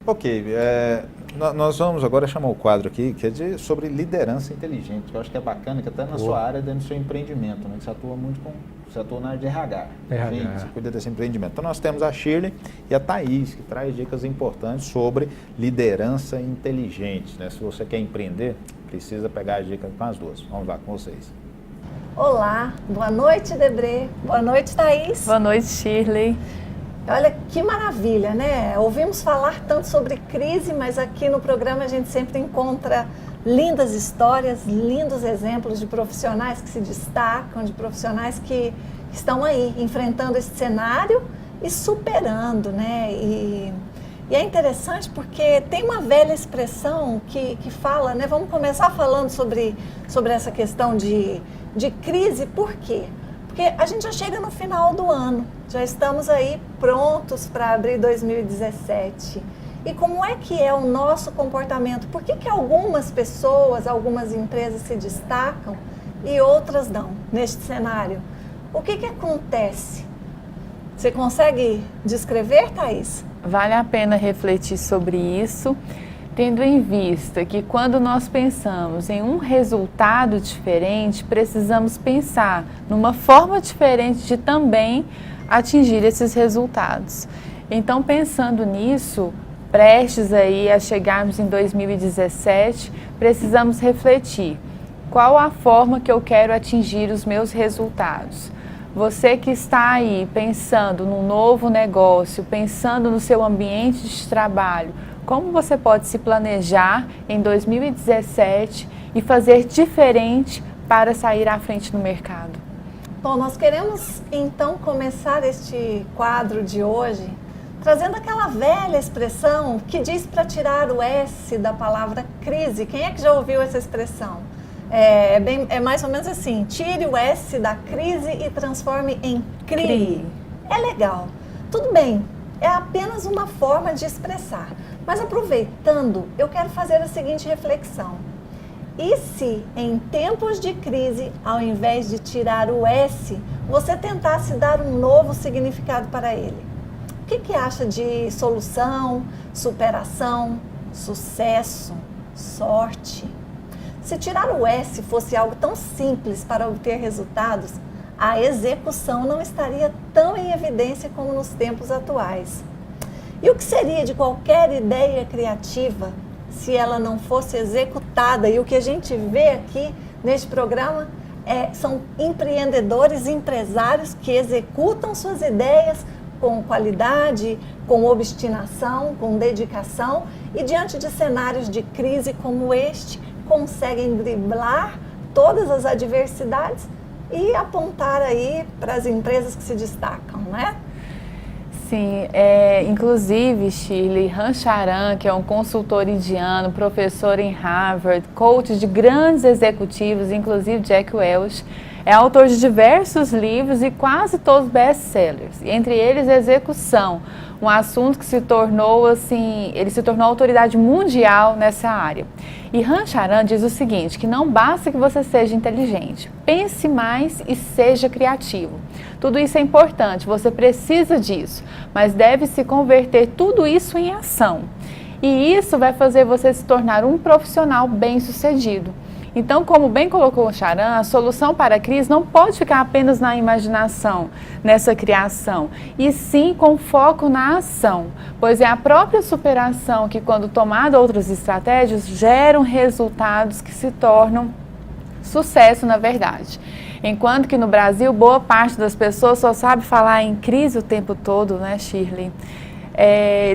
Ok, nós vamos agora chamar o quadro aqui, que é sobre liderança inteligente, que eu acho que é bacana, que até na sua área, dentro do seu empreendimento, né, que você atua na área de RH. Gente, você cuida desse empreendimento. Então nós temos a Shirley e a Thaís, que traz dicas importantes sobre liderança inteligente, né? Se você quer empreender, precisa pegar as dicas com as duas. Vamos lá, com vocês. Olá, boa noite, Debré. Boa noite, Thaís. Boa noite, Shirley. Olha que maravilha, né? Ouvimos falar tanto sobre crise, mas aqui no programa a gente sempre encontra lindas histórias, lindos exemplos de profissionais que se destacam, de profissionais que estão aí enfrentando esse cenário e superando, né? E é interessante porque tem uma velha expressão que fala, né? Vamos começar falando sobre essa questão de crise, por quê? Porque a gente já chega no final do ano, já estamos aí prontos para abrir 2017. E como é que é o nosso comportamento? Por que algumas pessoas, algumas empresas se destacam e outras não neste cenário? O que acontece? Você consegue descrever, Thaís? Vale a pena refletir sobre isso, tendo em vista que quando nós pensamos em um resultado diferente, precisamos pensar numa forma diferente de também atingir esses resultados. Então, pensando nisso, prestes aí a chegarmos em 2017, precisamos refletir qual a forma que eu quero atingir os meus resultados. Você que está aí pensando num novo negócio, pensando no seu ambiente de trabalho, como você pode se planejar em 2017 e fazer diferente para sair à frente no mercado? Bom, nós queremos então começar este quadro de hoje trazendo aquela velha expressão que diz para tirar o S da palavra crise. Quem é que já ouviu essa expressão? É mais ou menos assim, tire o S da crise e transforme em CRI. É legal, tudo bem, é apenas uma forma de expressar. Mas aproveitando, eu quero fazer a seguinte reflexão. E se em tempos de crise, ao invés de tirar o S, você tentasse dar um novo significado para ele? O que acha de solução, superação, sucesso, sorte? Se tirar o S fosse algo tão simples para obter resultados, a execução não estaria tão em evidência como nos tempos atuais. E o que seria de qualquer ideia criativa se ela não fosse executada? E o que a gente vê aqui neste programa são empreendedores, empresários que executam suas ideias com qualidade, com obstinação, com dedicação e diante de cenários de crise como este, conseguem driblar todas as adversidades e apontar aí para as empresas que se destacam, né? Sim, inclusive, Shirley, Rancharan, que é um consultor indiano, professor em Harvard, coach de grandes executivos, inclusive Jack Welch, é autor de diversos livros e quase todos best-sellers, entre eles execução, um assunto que se tornou ele se tornou autoridade mundial nessa área. E Rancharan diz o seguinte, que não basta que você seja inteligente, pense mais e seja criativo. Tudo isso é importante, você precisa disso, mas deve se converter tudo isso em ação. E isso vai fazer você se tornar um profissional bem-sucedido. Então, como bem colocou o Charan, a solução para a crise não pode ficar apenas na imaginação, nessa criação, e sim com foco na ação, pois é a própria superação que, quando tomada outras estratégias, geram resultados que se tornam sucesso, na verdade. Enquanto que no Brasil, boa parte das pessoas só sabe falar em crise o tempo todo, né, Shirley?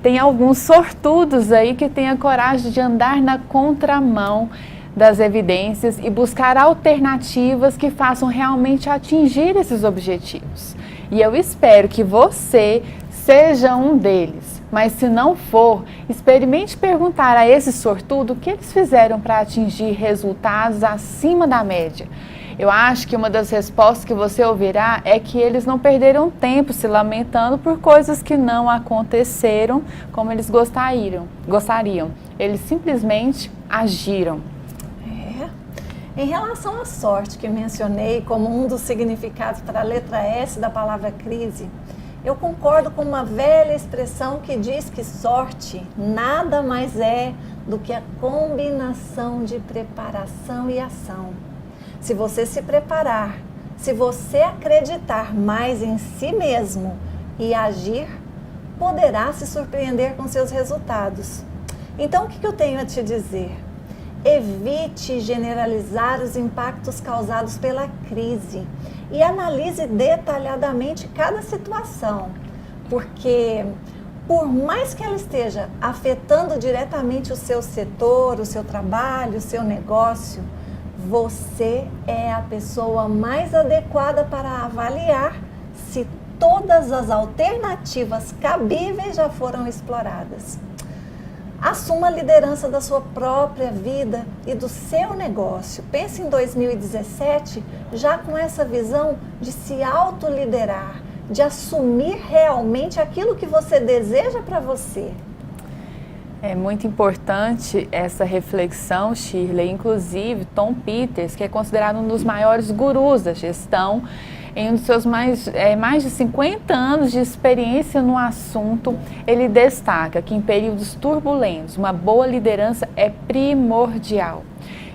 Tem alguns sortudos aí que têm a coragem de andar na contramão das evidências e buscar alternativas que façam realmente atingir esses objetivos. E eu espero que você seja um deles, mas se não for, experimente perguntar a esse sortudo o que eles fizeram para atingir resultados acima da média. Eu acho que uma das respostas que você ouvirá é que eles não perderam tempo se lamentando por coisas que não aconteceram como eles gostariam. Eles simplesmente agiram. Em relação à sorte que mencionei como um dos significados para a letra S da palavra crise, Eu concordo com uma velha expressão que diz que sorte nada mais é do que a combinação de preparação e ação. Se você se preparar, se você acreditar mais em si mesmo e agir, poderá se surpreender com seus resultados. Então, o que eu tenho a te dizer? Evite generalizar os impactos causados pela crise e analise detalhadamente cada situação, porque por mais que ela esteja afetando diretamente o seu setor, o seu trabalho, o seu negócio, você é a pessoa mais adequada para avaliar se todas as alternativas cabíveis já foram exploradas. Assuma a liderança da sua própria vida e do seu negócio. Pense em 2017 já com essa visão de se autoliderar, de assumir realmente aquilo que você deseja para você. É muito importante essa reflexão, Shirley. Inclusive, Tom Peters, que é considerado um dos maiores gurus da gestão, em um dos seus mais de 50 anos de experiência no assunto, ele destaca que em períodos turbulentos, uma boa liderança é primordial.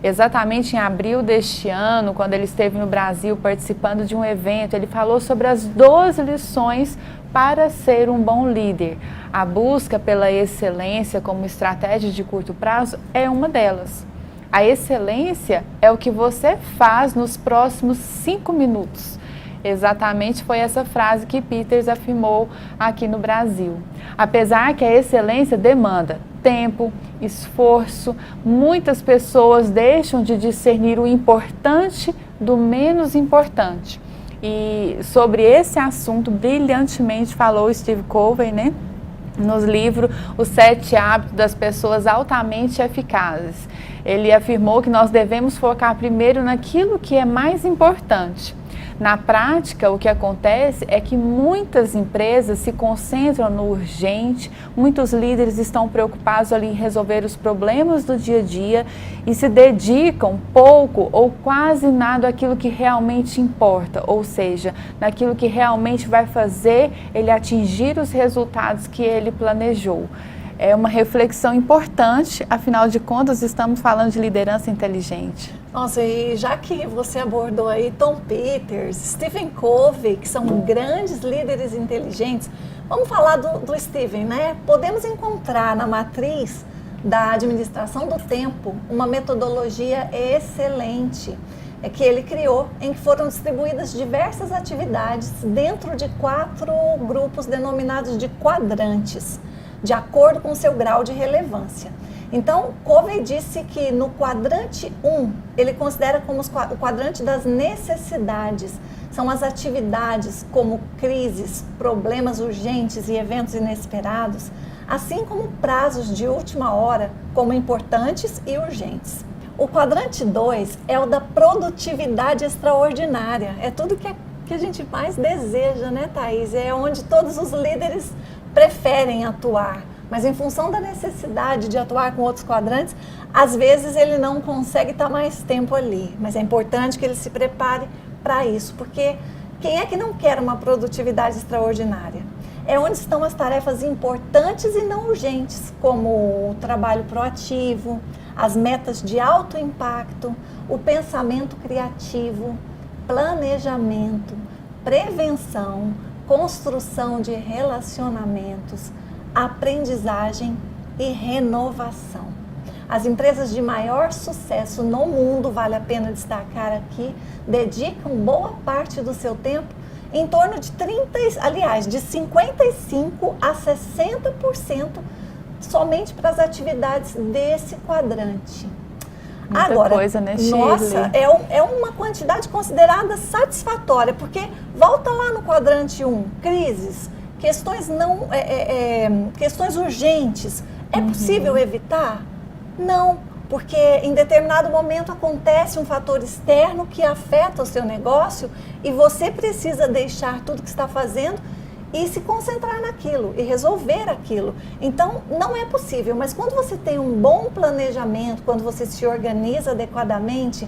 Exatamente em abril deste ano, quando ele esteve no Brasil participando de um evento, ele falou sobre as 12 lições para ser um bom líder. A busca pela excelência como estratégia de curto prazo é uma delas. A excelência é o que você faz nos próximos 5 minutos. Exatamente foi essa frase que Peters afirmou aqui no Brasil. Apesar que a excelência demanda tempo, esforço, muitas pessoas deixam de discernir o importante do menos importante. E sobre esse assunto brilhantemente falou Steve Covey, né? Nos livros Os 7 Hábitos das Pessoas Altamente Eficazes. Ele afirmou que nós devemos focar primeiro naquilo que é mais importante. Na prática, o que acontece é que muitas empresas se concentram no urgente, muitos líderes estão preocupados ali em resolver os problemas do dia a dia e se dedicam pouco ou quase nada àquilo que realmente importa, ou seja, naquilo que realmente vai fazer ele atingir os resultados que ele planejou. É uma reflexão importante, afinal de contas, estamos falando de liderança inteligente. Nossa, e já que você abordou aí Tom Peters, Stephen Covey, que são grandes líderes inteligentes, vamos falar do Stephen, né? Podemos encontrar na matriz da administração do tempo uma metodologia excelente que ele criou, em que foram distribuídas diversas atividades dentro de 4 grupos denominados de quadrantes, de acordo com o seu grau de relevância. Então, Covey disse que no quadrante 1, ele considera como o quadrante das necessidades. São as atividades como crises, problemas urgentes e eventos inesperados, assim como prazos de última hora, como importantes e urgentes. O quadrante 2 é o da produtividade extraordinária. É tudo que a gente mais deseja, né, Thaís? É onde todos os líderes preferem atuar, mas em função da necessidade de atuar com outros quadrantes, às vezes ele não consegue estar mais tempo ali, mas é importante que ele se prepare para isso, porque quem é que não quer uma produtividade extraordinária? É onde estão as tarefas importantes e não urgentes, como o trabalho proativo, as metas de alto impacto, o pensamento criativo, planejamento, prevenção, construção de relacionamentos, aprendizagem e renovação. As empresas de maior sucesso no mundo, vale a pena destacar aqui, dedicam boa parte do seu tempo, em torno de 55% a 60% somente para as atividades desse quadrante. Muita Agora, coisa, né, nossa, é uma quantidade considerada satisfatória, porque volta lá no quadrante 1, crises, questões questões urgentes. É possível evitar? Não, porque em determinado momento acontece um fator externo que afeta o seu negócio e você precisa deixar tudo que está fazendo e se concentrar naquilo e resolver aquilo. Então, não é possível, mas quando você tem um bom planejamento, quando você se organiza adequadamente,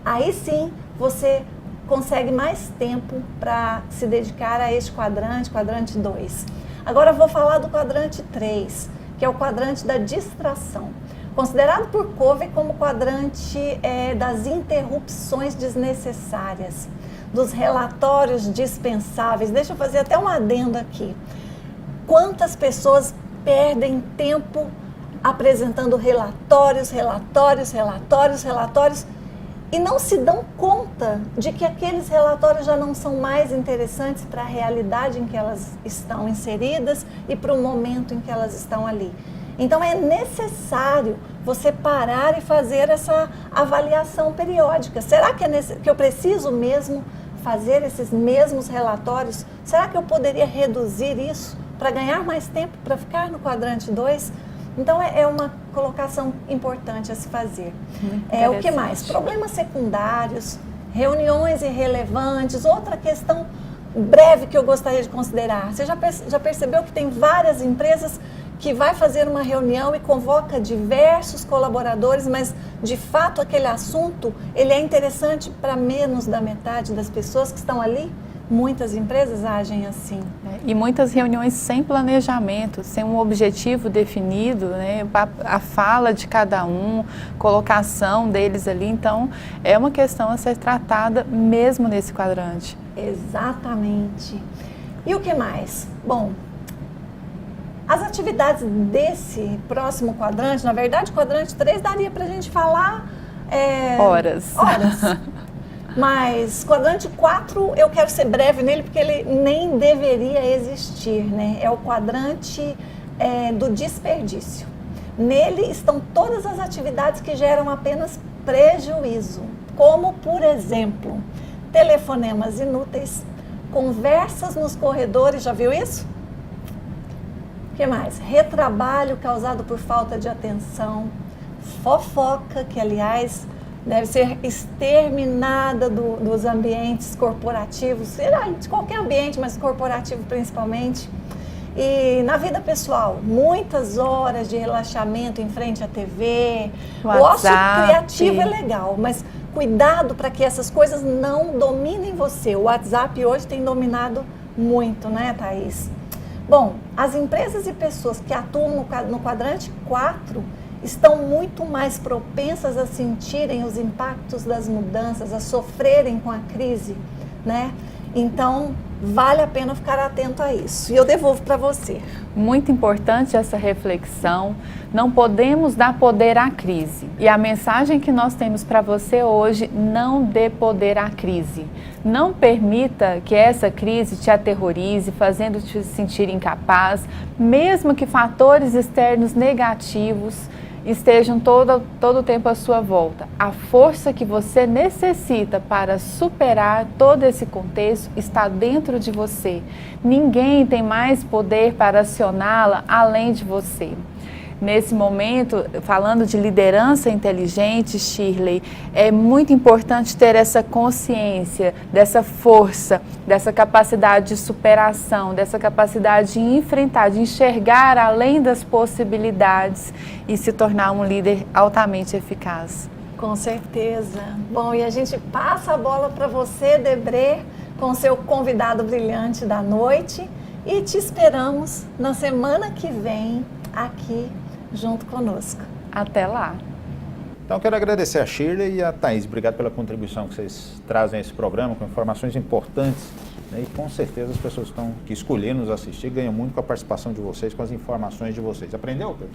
aí sim você consegue mais tempo para se dedicar a este quadrante 2. Agora eu vou falar do quadrante 3, que é o quadrante da distração. Considerado por Covey como quadrante das interrupções desnecessárias, dos relatórios dispensáveis. Deixa eu fazer até um adendo aqui. Quantas pessoas perdem tempo apresentando relatórios e não se dão conta de que aqueles relatórios já não são mais interessantes para a realidade em que elas estão inseridas e para o momento em que elas estão ali. Então é necessário você parar e fazer essa avaliação periódica. Será que eu preciso mesmo fazer esses mesmos relatórios? Será que eu poderia reduzir isso para ganhar mais tempo, para ficar no quadrante 2? Então é uma colocação importante a se fazer. O que mais? Problemas secundários, reuniões irrelevantes, outra questão breve que eu gostaria de considerar. Você já percebeu que tem várias empresas que vai fazer uma reunião e convoca diversos colaboradores, mas de fato aquele assunto ele é interessante para menos da metade das pessoas que estão ali? Muitas empresas agem assim. E muitas reuniões sem planejamento, sem um objetivo definido, né? A fala de cada um, colocação deles ali. Então, é uma questão a ser tratada mesmo nesse quadrante. Exatamente. E o que mais? Bom, as atividades desse próximo quadrante, na verdade, o quadrante 3 daria para a gente falar... Horas. Mas quadrante 4 eu quero ser breve nele porque ele nem deveria existir, né? É o quadrante do desperdício. Nele estão todas as atividades que geram apenas prejuízo, como por exemplo, telefonemas inúteis, conversas nos corredores, já viu isso? O que mais? Retrabalho causado por falta de atenção, fofoca, que aliás deve ser exterminada dos ambientes corporativos, de qualquer ambiente, mas corporativo principalmente. E na vida pessoal, muitas horas de relaxamento em frente à TV. O ócio criativo é legal, mas cuidado para que essas coisas não dominem você. O WhatsApp hoje tem dominado muito, né, Thaís? Bom, as empresas e pessoas que atuam no quadrante 4 estão muito mais propensas a sentirem os impactos das mudanças, a sofrerem com a crise, né? Então, vale a pena ficar atento a isso. E eu devolvo para você. Muito importante essa reflexão. Não podemos dar poder à crise. E a mensagem que nós temos para você hoje, não dê poder à crise. Não permita que essa crise te aterrorize, fazendo te sentir incapaz, mesmo que fatores externos negativos estejam todo o tempo à sua volta. A força que você necessita para superar todo esse contexto está dentro de você. Ninguém tem mais poder para acioná-la além de você. Nesse momento, falando de liderança inteligente, Shirley, é muito importante ter essa consciência, dessa força, dessa capacidade de superação, dessa capacidade de enfrentar, de enxergar além das possibilidades e se tornar um líder altamente eficaz. Com certeza. Bom, e a gente passa a bola para você, Debré, com seu convidado brilhante da noite, e te esperamos na semana que vem aqui junto conosco. Até lá. Então, quero agradecer a Shirley e a Thaís. Obrigado pela contribuição que vocês trazem a esse programa, com informações importantes. Né? E com certeza as pessoas que escolheram nos assistir ganham muito com a participação de vocês, com as informações de vocês. Aprendeu, Pedro?